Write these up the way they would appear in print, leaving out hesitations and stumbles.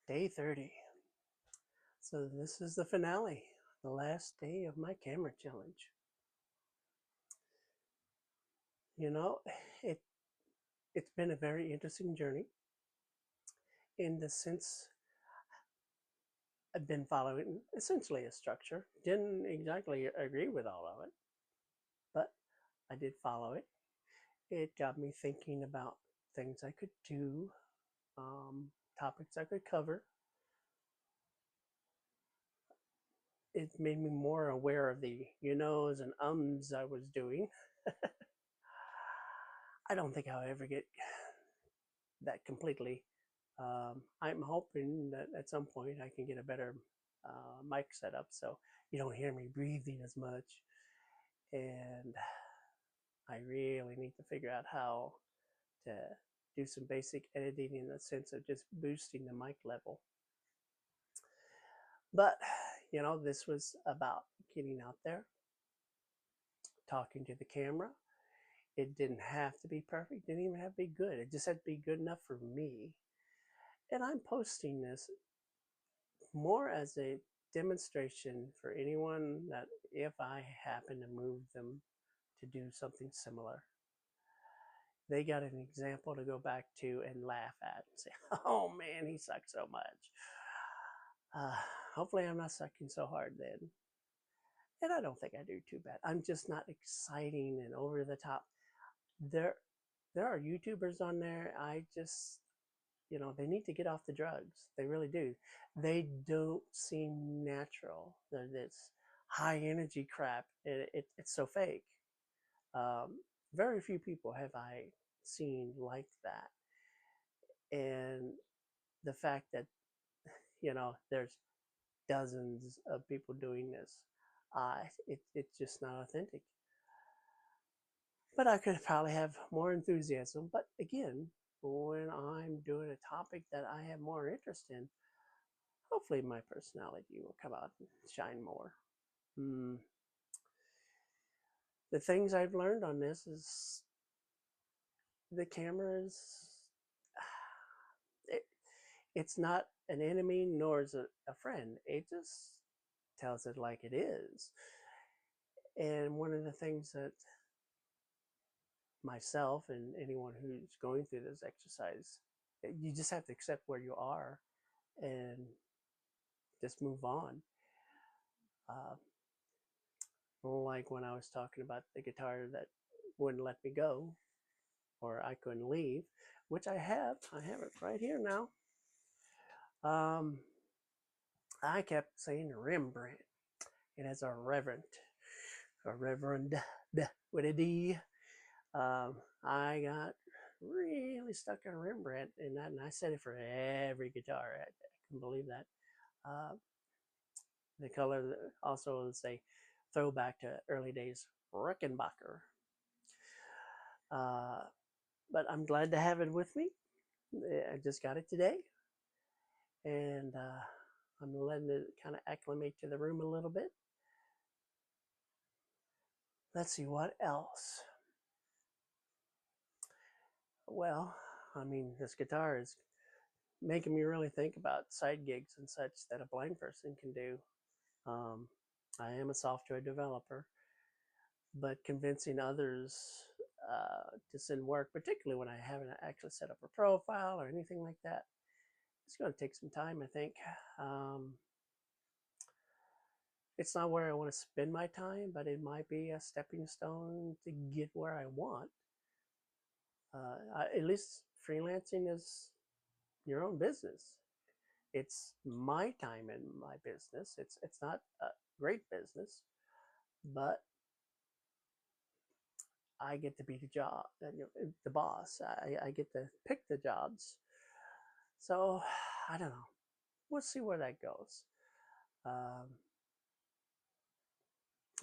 Day 30. So this is the finale, the last day of my camera challenge. You know, it it's been a very interesting journey in the sense I've been following essentially a structure. Didn't exactly agree with all of it, but I did follow it. It got me thinking about things I could do, topics I could cover. It made me more aware of the knows and ums I was doing. I don't think I'll ever get that completely. I'm hoping that at some point I can get a better mic setup so you don't hear me breathing as much. And I really need to figure out how to do some basic editing in the sense of just boosting the mic level. But, this was about getting out there, talking to the camera. It didn't have to be perfect, didn't even have to be good. It just had to be good enough for me. And I'm posting this more as a demonstration for anyone that if I happen to move them to do something similar, they got an example to go back to and laugh at and say, oh man, he sucks so much. Uh, Hopefully, I'm not sucking so hard then. And I don't think I do too bad. I'm just not exciting and over the top. There, there are YouTubers on there. They need to get off the drugs. They really do. They don't seem natural. They're this high energy crap. It's so fake. Very few people have I seen like that. And the fact that, there's dozens of people doing this, it's just not authentic. But I could probably have more enthusiasm. But again, when I'm doing a topic that I have more interest in, hopefully my personality will come out and shine more. Mm. The things I've learned on this is the camera is it, it's not an enemy nor is it a friend. It just tells it like it is. And one of the things that myself and anyone who's going through this exercise, you just have to accept where you are and just move on. Uh, like when I was talking about the guitar that wouldn't let me go, or I couldn't leave, which I have. I have it right here now. Um, I kept saying Rembrandt. It has a reverend with a D. I got really stuck on Rembrandt in that, and I said it for every guitar. I couldn't believe that. Uh, the color also is a throwback to early days Rickenbacker. Uh, but I'm glad to have it with me. I just got it today, and I'm letting it kind of acclimate to the room a little bit. Let's see what else. Well, I mean, this guitar is making me really think about side gigs and such that a blind person can do. Um, I am a software developer, but convincing others to send work, particularly when I haven't actually set up a profile or anything like that, it's going to take some time, I think. Um, it's not where I want to spend my time, but it might be a stepping stone to get where I want. At least freelancing is your own business. It's my time in my business. It's not a great business, but I get to be the boss. I get to pick the jobs. So I don't know. We'll see where that goes. Um,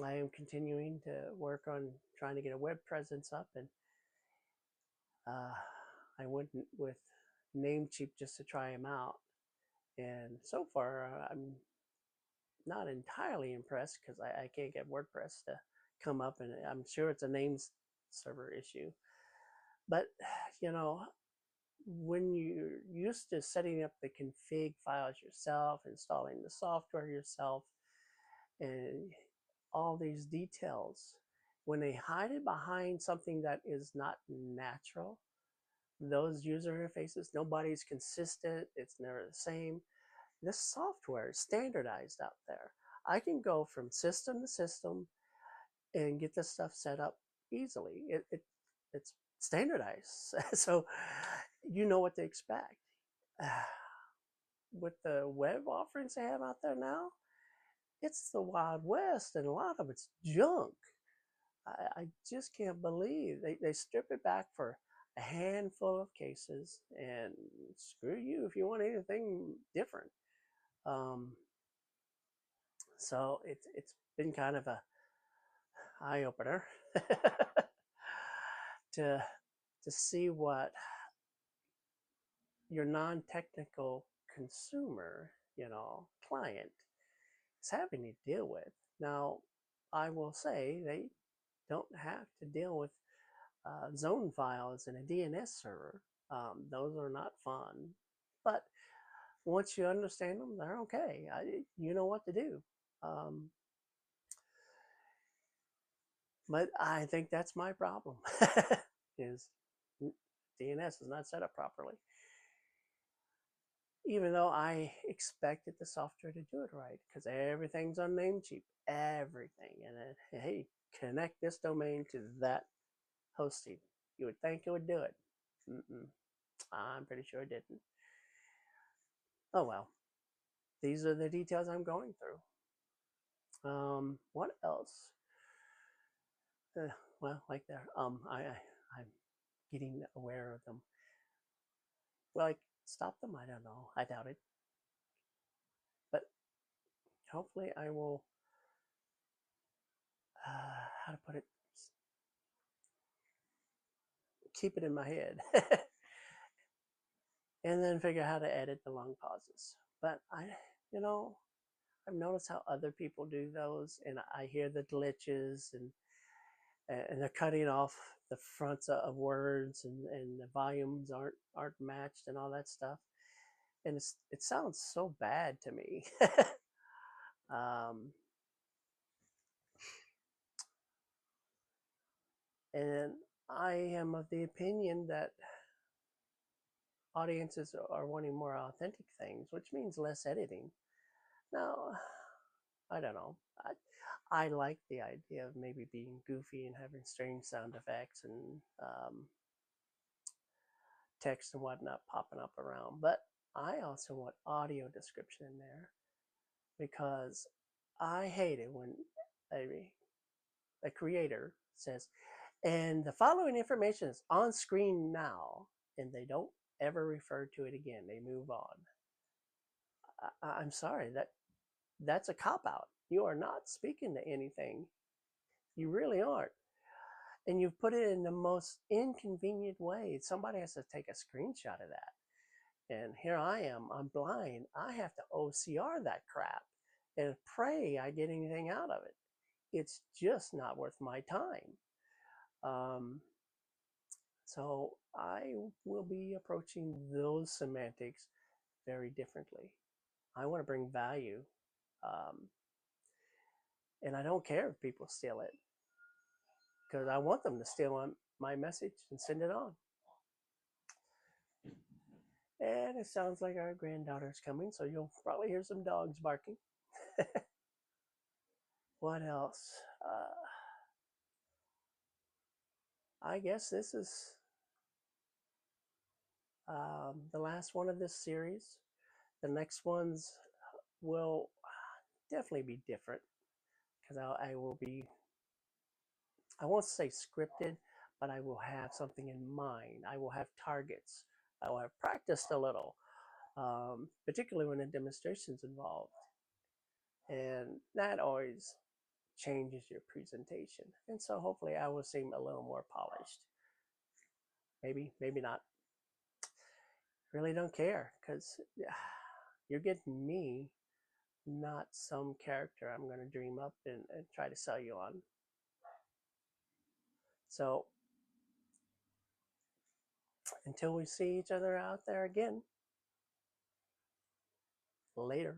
I am continuing to work on trying to get a web presence up, and uh, I went with Namecheap just to try them out. And so far, I'm not entirely impressed because I can't get WordPress to come up, and I'm sure it's a name server issue. But you know, when you're used to setting up the config files yourself, installing the software yourself, and all these details, when they hide it behind something that is not natural, those user interfaces, nobody's consistent, it's never the same. This software is standardized out there. I can go from system to system and get this stuff set up easily. It's standardized, so you know what to expect. With the web offerings they have out there now, it's the Wild West, and a lot of it's junk. I just can't believe they strip it back for a handful of cases, and screw you if you want anything different. Um, so it's been kind of a eye opener to to see what your non-technical consumer, client is having to deal with. Now, I will say they don't have to deal with zone files in a DNS server. Those are not fun, but once you understand them, they're okay. You know what to do. Um, but I think that's my problem. Is DNS is not set up properly. Even though I expected the software to do it right, because everything's on Namecheap, everything, and then, hey, connect this domain to that hosting. You would think it would do it. Mm-mm. I'm pretty sure it didn't. Oh well, these are the details I'm going through. What else? Well, like there, I'm getting aware of them. Will I stop them? I don't know. I doubt it. But hopefully, I will. How to put it? Keep it in my head, and then figure out how to edit the long pauses. But you know, I've noticed how other people do those, and I hear the glitches, and they're cutting off the fronts of words, and the volumes aren't matched, and all that stuff. And it sounds so bad to me. um, and I am of the opinion that audiences are wanting more authentic things, which means less editing. Now, I don't know. I like the idea of maybe being goofy and having strange sound effects and text and whatnot popping up around, but I also want audio description in there because I hate it when a creator says, and the following information is on screen now, and they don't ever refer to it again. They move on. I'm sorry, that's a cop out. You are not speaking to anything. You really aren't. And you've put it in the most inconvenient way. Somebody has to take a screenshot of that. And here I am, I'm blind. I have to OCR that crap and pray I get anything out of it. It's just not worth my time. Um, so I will be approaching those semantics very differently. I want to bring value. Um, and I don't care if people steal it because I want them to steal my message and send it on. And it sounds like our granddaughter's coming, so you'll probably hear some dogs barking. What else? I guess this is the last one of this series. The next ones will definitely be different because I will be, I won't say scripted, but I will have something in mind. I will have targets. I will have practiced a little, particularly when a demonstration's involved. And that always changes your presentation. And so hopefully I will seem a little more polished. Maybe, maybe not. Really don't care because you're getting me, not some character I'm going to dream up and try to sell you on. So Until we see each other out there again, later.